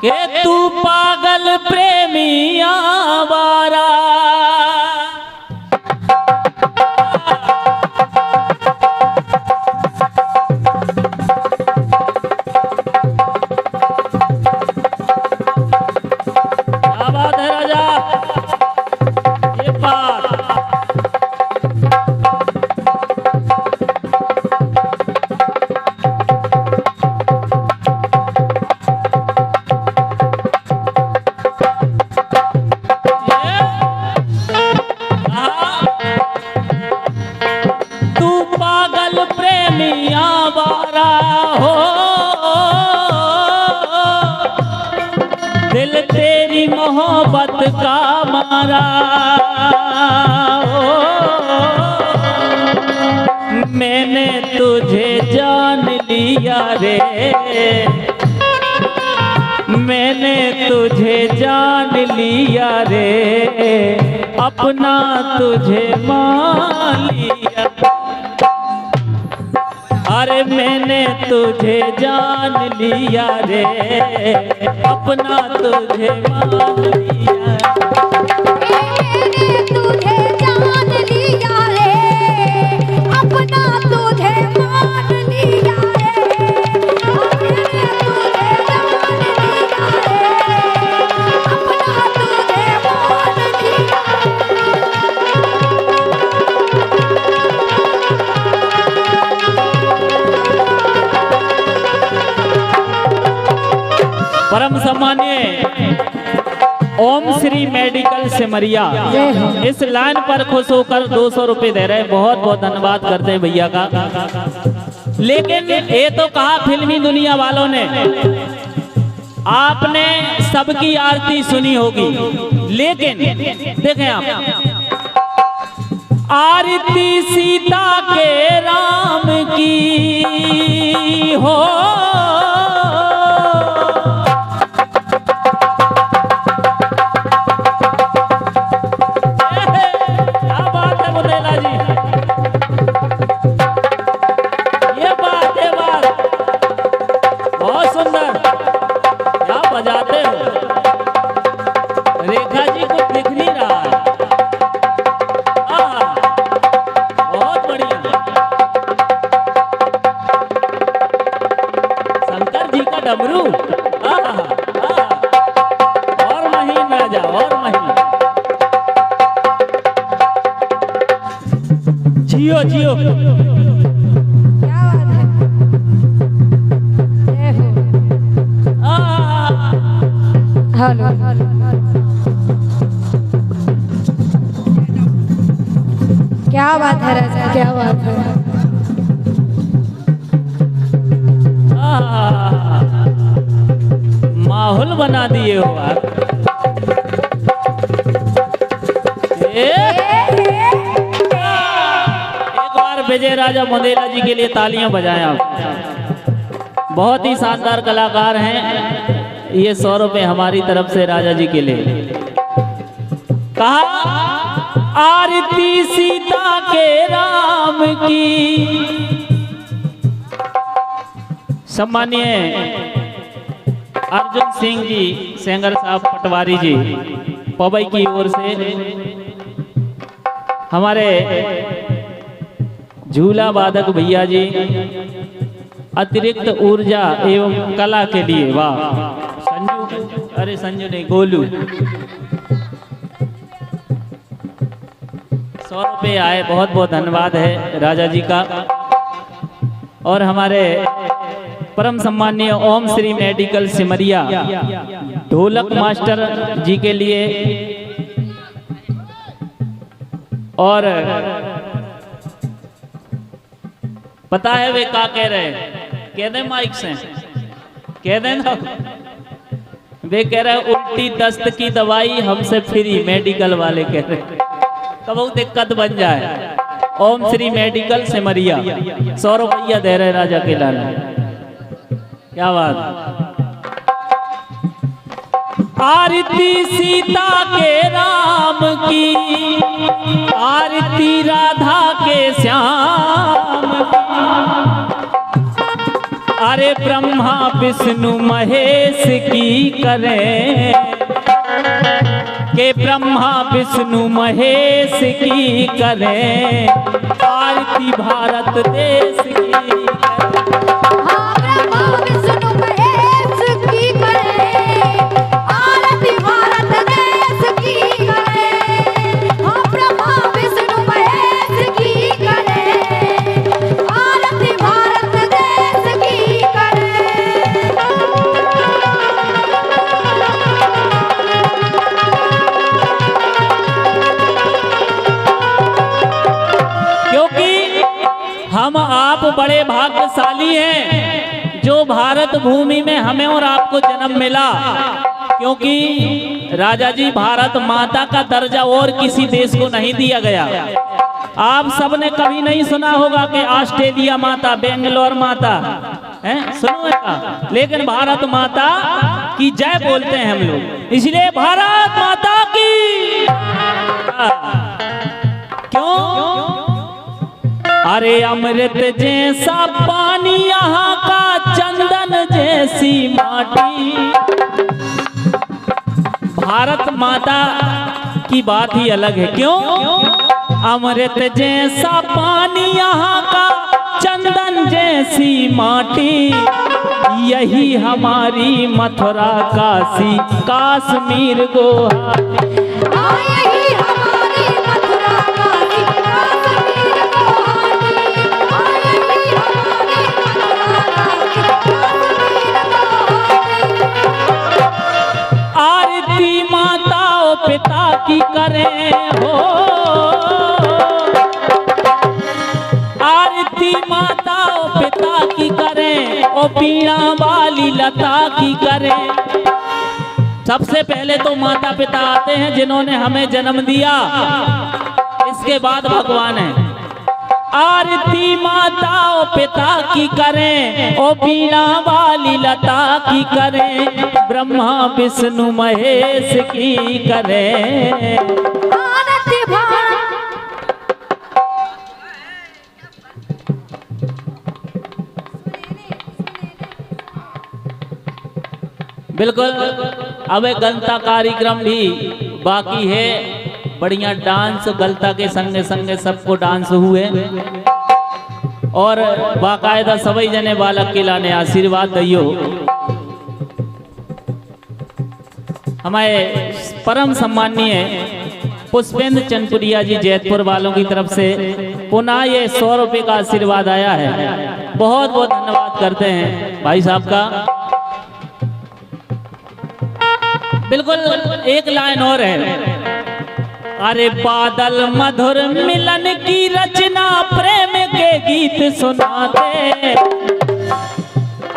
के तू पागल प्रेमी आवारा, क्या बात है राजा, ये बात दिल तेरी मोहब्बत का मारा, मैंने तुझे जान लिया रे, मैंने तुझे जान लिया रे, अपना तुझे मान लिया। अरे मैंने तुझे जान लिया रे, अपना तुझे मान लिया। मैंने तुझे जान लिया रे, अपना तुझे मान लिया रे, मैंने तुझे जान लिया रे, अपना तुझे मान लिया। परम सम्मानीय ओम श्री मेडिकल सिमरिया इस लाइन पर खुश होकर 200 रुपए दे रहे हैं। बहुत बहुत धन्यवाद करते हैं भैया का। लेकिन ये तो कहा फिल्मी दुनिया वालों ने, आपने सबकी आरती सुनी होगी, लेकिन देखें आप, आरती सीता के राम की हो, बजाते हो। रेखा जी को दिख नहीं रहा है। बहुत बढ़िया। शंकर जी का डमरू, और महीन राजा, और महीन। जियो जियो। हेलो, क्या बात है राजा, क्या बात है। माहौल बना दिए हो आप। एक बार विजय राजा मंदेला जी के लिए तालियां बजाएं आप। बहुत ही शानदार कलाकार हैं। ये 100 रुपए हमारी तरफ से राजा जी के लिए। कहा आरती सीता के राम की। सम्मानीय अर्जुन सिंह जी, सेंगर साहब पटवारी जी, पवई की ओर से हमारे झूला वादक भैया जी अतिरिक्त ऊर्जा एवं कला के लिए, वाह संजू, अरे संजू नहीं गोलू, 100 रुपये आए। बहुत बहुत धन्यवाद है राजा जी का। और हमारे परम सम्मानीय ओम श्री मेडिकल सिमरिया ढोलक मास्टर जी के लिए। और पता है वे क्या कह रहे हैं, कह दे माइक से, कह दे ना। वे कह रहे हैं उल्टी दस्त की दवाई हमसे फ्री, मेडिकल वाले कह रहे हैं। तो बहुत दिक्कत बन जाए। ओम श्री मेडिकल सिमरिया 100 रुपया दे रहे राजा के लाल। क्या बात। आरती सीता के राम की, आरती राधा के श्याम की। अरे ब्रह्मा विष्णु महेश की करें, के ब्रह्मा विष्णु महेश की करें, आरती भारत देश की करें। हाँ ब्रह्मा विष्णु महेश की करें, आरती भारत देश की करें। हाँ ब्रह्मा विष्णु महेश की करें, आरती भारत देश की करें। क्योंकि हम आप बड़े भाग्यशाली हैं जो भारत भूमि में हमें और आपको जन्म मिला, क्योंकि राजा जी भारत माता का दर्जा और किसी देश को नहीं दिया गया। आप सबने कभी नहीं सुना होगा कि ऑस्ट्रेलिया माता, बेंगलोर माता है, सुनो, लेकिन भारत माता की जय बोलते हैं हम लोग, इसलिए भारत माता की। क्यों? अरे अमृत जैसा पानी यहाँ का, चंदन जैसी माटी। भारत माता की बात ही अलग है। क्यों? अमृत जैसा पानी यहाँ का, चंदन जैसी माटी। यही हमारी मथुरा काशी, कश्मीर गुवाहाटी। यही हमारी मथुरा काशी, कश्मीर गुवाहाटी। यही हमारी मथुरा काशी, कश्मीर गुवाहाटी। आरती माता और पिता की करें हो, आरती माता और पिता की करें, और पीड़ा वाली लता की करें। सबसे पहले तो माता पिता आते हैं जिन्होंने हमें जन्म दिया, इसके बाद भगवान है। आरती माता और पिता की करें, और पीड़ा वाली लता की करें, ब्रह्मा विष्णु महेश की करें। आरती भारत। बिल्कुल, अब एक गलता कार्यक्रम भी बाकी है। बढ़िया डांस गलता के संगे संगे सबको डांस हुए, और बाकायदा सभी जने बालक के लाने आशीर्वाद दियो। हमारे परम सम्मानीय पुष्पेंद्र चंदपुरिया जी जैतपुर वालों की तरफ से पुनः ये 100 रुपये का आशीर्वाद आया है। बहुत बहुत धन्यवाद करते हैं भाई साहब का। बिल्कुल एक लाइन और है। अरे बादल मधुर मिलन की रचना, प्रेम के गीत सुनाते।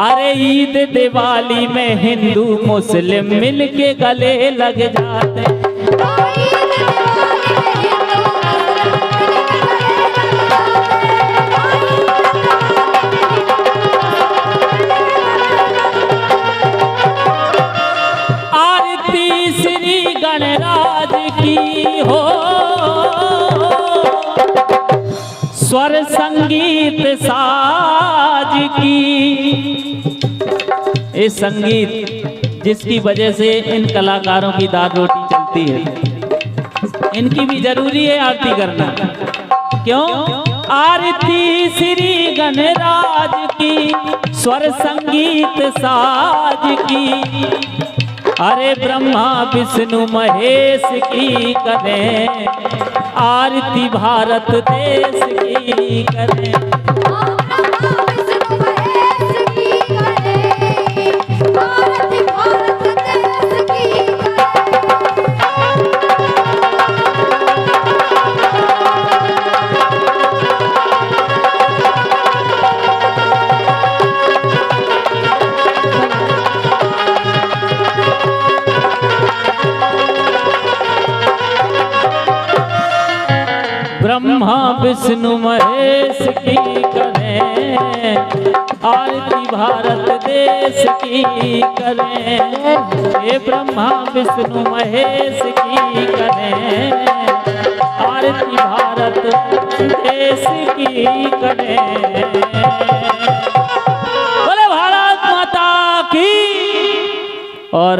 अरे ईद दिवाली में हिंदू मुस्लिम मिल के गले लग जाते। आरती श्री गणराज की हो, स्वर संगीत साज की। ये संगीत जिसकी वजह से इन कलाकारों की दाल रोटी चलती है, इनकी भी जरूरी है आरती करना। क्यों? आरती श्री गणराज की, स्वर संगीत साज की। अरे ब्रह्मा विष्णु महेश की करें, आरती भारत देश की करें। ब्रह्मा विष्णु महेश की करें, आरती भारत देश की करें। हे ब्रह्मा विष्णु महेश की करें, आरती भारत देश की करें। बोले और